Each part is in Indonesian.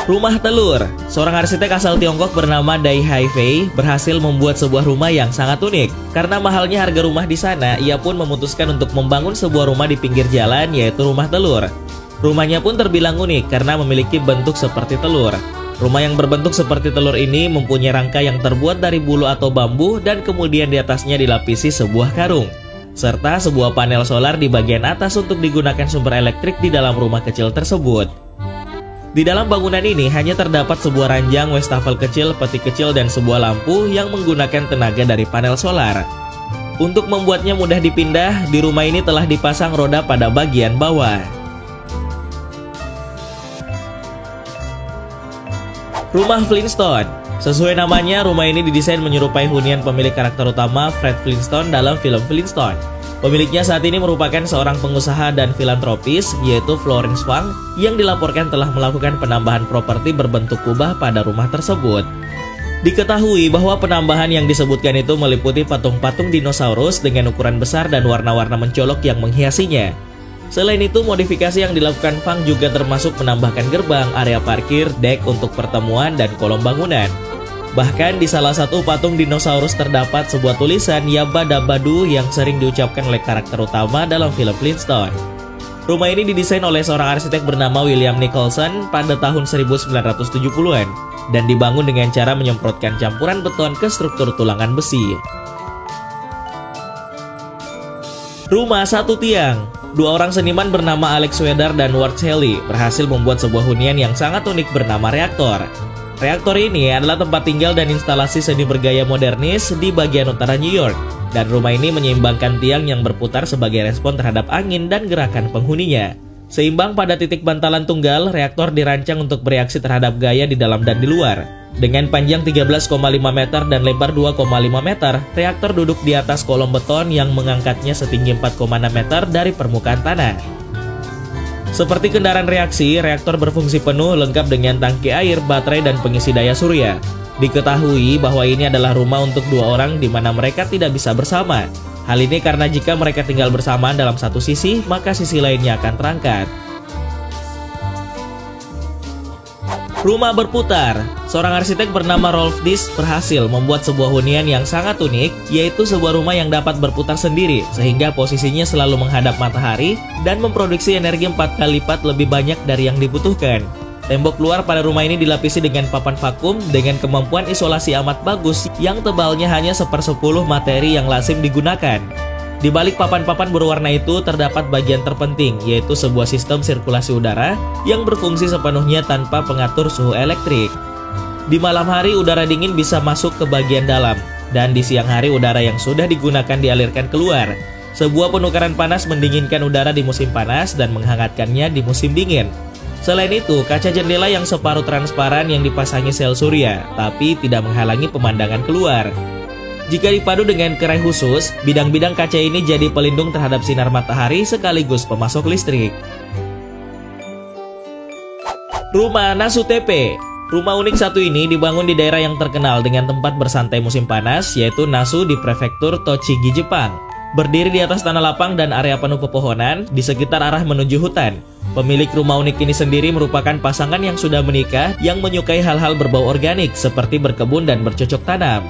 Rumah telur. Seorang arsitek asal Tiongkok bernama Dai Haifei berhasil membuat sebuah rumah yang sangat unik. Karena mahalnya harga rumah di sana, ia pun memutuskan untuk membangun sebuah rumah di pinggir jalan, yaitu rumah telur. Rumahnya pun terbilang unik karena memiliki bentuk seperti telur. Rumah yang berbentuk seperti telur ini mempunyai rangka yang terbuat dari bulu atau bambu dan kemudian di atasnya dilapisi sebuah karung, serta sebuah panel solar di bagian atas untuk digunakan sumber elektrik di dalam rumah kecil tersebut. Di dalam bangunan ini hanya terdapat sebuah ranjang, wastafel kecil, peti kecil, dan sebuah lampu yang menggunakan tenaga dari panel solar. Untuk membuatnya mudah dipindah, di rumah ini telah dipasang roda pada bagian bawah. Rumah Flintstone. Sesuai namanya, rumah ini didesain menyerupai hunian pemilik karakter utama Fred Flintstone dalam film Flintstone. Pemiliknya saat ini merupakan seorang pengusaha dan filantropis, yaitu Florence Fang, yang dilaporkan telah melakukan penambahan properti berbentuk kubah pada rumah tersebut. Diketahui bahwa penambahan yang disebutkan itu meliputi patung-patung dinosaurus dengan ukuran besar dan warna-warna mencolok yang menghiasinya. Selain itu, modifikasi yang dilakukan Fang juga termasuk menambahkan gerbang, area parkir, dek untuk pertemuan, dan kolom bangunan. Bahkan di salah satu patung dinosaurus terdapat sebuah tulisan Yabba Dabba Doo yang sering diucapkan oleh karakter utama dalam film Flintstone. Rumah ini didesain oleh seorang arsitek bernama William Nicholson pada tahun 1970-an dan dibangun dengan cara menyemprotkan campuran beton ke struktur tulangan besi. Rumah satu tiang. Dua orang seniman bernama Alex Wedar dan Ward Shelley berhasil membuat sebuah hunian yang sangat unik bernama reaktor. Reaktor ini adalah tempat tinggal dan instalasi seni bergaya modernis di bagian utara New York, dan rumah ini menyeimbangkan tiang yang berputar sebagai respon terhadap angin dan gerakan penghuninya. Seimbang pada titik bantalan tunggal, reaktor dirancang untuk bereaksi terhadap gaya di dalam dan di luar. Dengan panjang 13,5 meter dan lebar 2,5 meter, reaktor duduk di atas kolom beton yang mengangkatnya setinggi 4,6 meter dari permukaan tanah. Seperti kendaraan reaksi, reaktor berfungsi penuh lengkap dengan tangki air, baterai, dan pengisi daya surya. Diketahui bahwa ini adalah rumah untuk dua orang di mana mereka tidak bisa bersama. Hal ini karena jika mereka tinggal bersamaan dalam satu sisi, maka sisi lainnya akan terangkat. Rumah berputar. Seorang arsitek bernama Rolf Diess berhasil membuat sebuah hunian yang sangat unik, yaitu sebuah rumah yang dapat berputar sendiri, sehingga posisinya selalu menghadap matahari dan memproduksi energi 4 kali lipat lebih banyak dari yang dibutuhkan. Tembok luar pada rumah ini dilapisi dengan papan vakum dengan kemampuan isolasi amat bagus yang tebalnya hanya 1/10 materi yang lazim digunakan. Di balik papan-papan berwarna itu terdapat bagian terpenting, yaitu sebuah sistem sirkulasi udara yang berfungsi sepenuhnya tanpa pengatur suhu elektrik. Di malam hari udara dingin bisa masuk ke bagian dalam, dan di siang hari udara yang sudah digunakan dialirkan keluar. Sebuah penukaran panas mendinginkan udara di musim panas dan menghangatkannya di musim dingin. Selain itu, kaca jendela yang separuh transparan yang dipasangi sel surya, tapi tidak menghalangi pemandangan keluar. Jika dipadu dengan kerai khusus, bidang-bidang kaca ini jadi pelindung terhadap sinar matahari sekaligus pemasok listrik. Rumah Nasu Tepe. Rumah unik satu ini dibangun di daerah yang terkenal dengan tempat bersantai musim panas, yaitu Nasu di prefektur Tochigi, Jepang. Berdiri di atas tanah lapang dan area penuh pepohonan di sekitar arah menuju hutan. Pemilik rumah unik ini sendiri merupakan pasangan yang sudah menikah yang menyukai hal-hal berbau organik seperti berkebun dan bercocok tanam.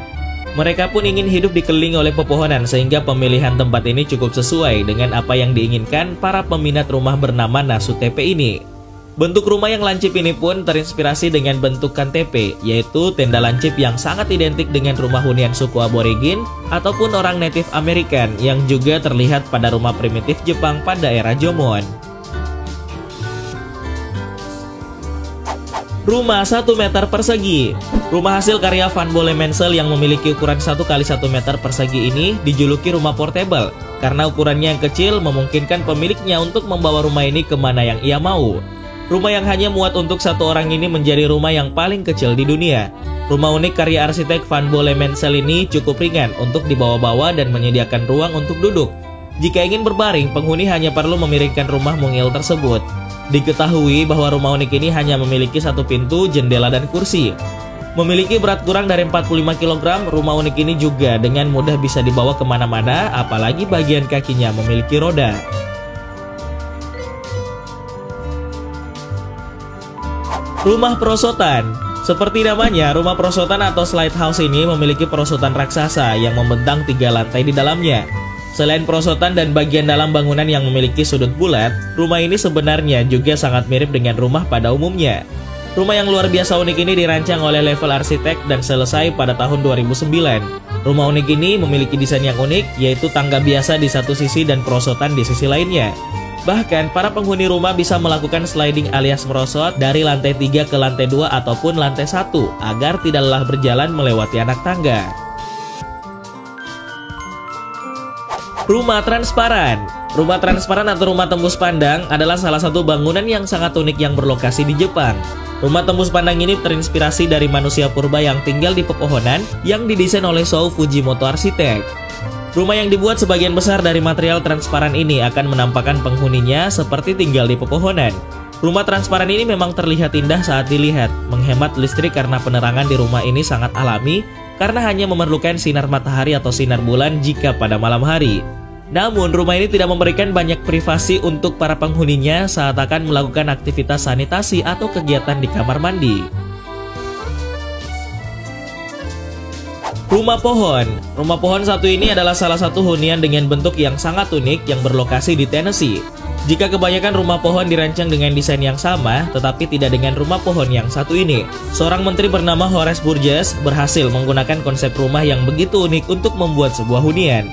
Mereka pun ingin hidup dikelilingi oleh pepohonan sehingga pemilihan tempat ini cukup sesuai dengan apa yang diinginkan para peminat rumah bernama Nasu Tepe ini. Bentuk rumah yang lancip ini pun terinspirasi dengan bentukan tepe, yaitu tenda lancip yang sangat identik dengan rumah hunian suku aborigin ataupun orang Native American yang juga terlihat pada rumah primitif Jepang pada era Jomon. Rumah 1 meter persegi. Rumah hasil karya Van Bolle Mensel yang memiliki ukuran 1 kali 1 meter persegi ini dijuluki rumah portable karena ukurannya yang kecil memungkinkan pemiliknya untuk membawa rumah ini kemana yang ia mau. Rumah yang hanya muat untuk satu orang ini menjadi rumah yang paling kecil di dunia. Rumah unik karya arsitek Van Bolle Mensel ini cukup ringan untuk dibawa-bawa dan menyediakan ruang untuk duduk. Jika ingin berbaring, penghuni hanya perlu memiringkan rumah mungil tersebut. Diketahui bahwa rumah unik ini hanya memiliki satu pintu, jendela, dan kursi. Memiliki berat kurang dari 45 kg, rumah unik ini juga dengan mudah bisa dibawa kemana-mana, apalagi bagian kakinya memiliki roda. Rumah perosotan. Seperti namanya, rumah perosotan atau slide house ini memiliki perosotan raksasa yang membentang 3 lantai di dalamnya. Selain perosotan dan bagian dalam bangunan yang memiliki sudut bulat, rumah ini sebenarnya juga sangat mirip dengan rumah pada umumnya. Rumah yang luar biasa unik ini dirancang oleh Level Arsitek dan selesai pada tahun 2009. Rumah unik ini memiliki desain yang unik, yaitu tangga biasa di satu sisi dan perosotan di sisi lainnya. Bahkan, para penghuni rumah bisa melakukan sliding alias merosot dari lantai 3 ke lantai 2 ataupun lantai 1 agar tidak lelah berjalan melewati anak tangga. Rumah transparan. Rumah transparan atau rumah tembus pandang adalah salah satu bangunan yang sangat unik yang berlokasi di Jepang. Rumah tembus pandang ini terinspirasi dari manusia purba yang tinggal di pepohonan yang didesain oleh Shou Fujimoto Arsitek. Rumah yang dibuat sebagian besar dari material transparan ini akan menampakkan penghuninya seperti tinggal di pepohonan. Rumah transparan ini memang terlihat indah saat dilihat, menghemat listrik karena penerangan di rumah ini sangat alami karena hanya memerlukan sinar matahari atau sinar bulan jika pada malam hari. Namun, rumah ini tidak memberikan banyak privasi untuk para penghuninya saat akan melakukan aktivitas sanitasi atau kegiatan di kamar mandi. Rumah pohon. Rumah pohon satu ini adalah salah satu hunian dengan bentuk yang sangat unik yang berlokasi di Tennessee. Jika kebanyakan rumah pohon dirancang dengan desain yang sama, tetapi tidak dengan rumah pohon yang satu ini. Seorang menteri bernama Horace Burgess berhasil menggunakan konsep rumah yang begitu unik untuk membuat sebuah hunian.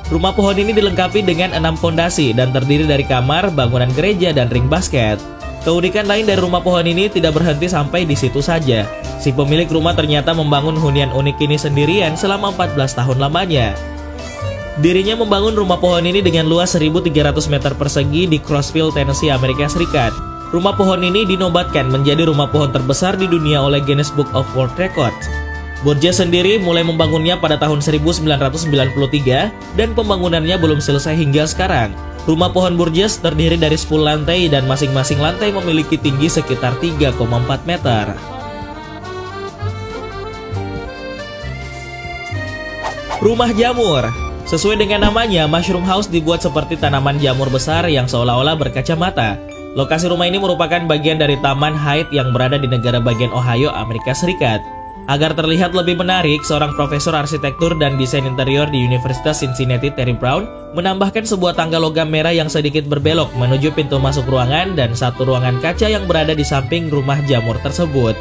Rumah pohon ini dilengkapi dengan 6 fondasi dan terdiri dari kamar, bangunan gereja, dan ring basket. Keunikan lain dari rumah pohon ini tidak berhenti sampai di situ saja. Si pemilik rumah ternyata membangun hunian unik ini sendirian selama 14 tahun lamanya. Dirinya membangun rumah pohon ini dengan luas 1.300 meter persegi di Crossville, Tennessee, Amerika Serikat. Rumah pohon ini dinobatkan menjadi rumah pohon terbesar di dunia oleh Guinness Book of World Records. Burgess sendiri mulai membangunnya pada tahun 1993 dan pembangunannya belum selesai hingga sekarang. Rumah pohon Burgess terdiri dari 10 lantai dan masing-masing lantai memiliki tinggi sekitar 3,4 meter. Rumah jamur. Sesuai dengan namanya, Mushroom House dibuat seperti tanaman jamur besar yang seolah-olah berkacamata. Lokasi rumah ini merupakan bagian dari Taman Hyde yang berada di negara bagian Ohio, Amerika Serikat. Agar terlihat lebih menarik, seorang profesor arsitektur dan desain interior di Universitas Cincinnati, Terry Brown, menambahkan sebuah tangga logam merah yang sedikit berbelok menuju pintu masuk ruangan dan satu ruangan kaca yang berada di samping rumah jamur tersebut.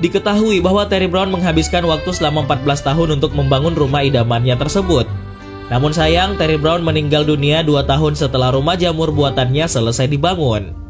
Diketahui bahwa Terry Brown menghabiskan waktu selama 14 tahun untuk membangun rumah idamannya tersebut. Namun sayang, Terry Brown meninggal dunia 2 tahun setelah rumah jamur buatannya selesai dibangun.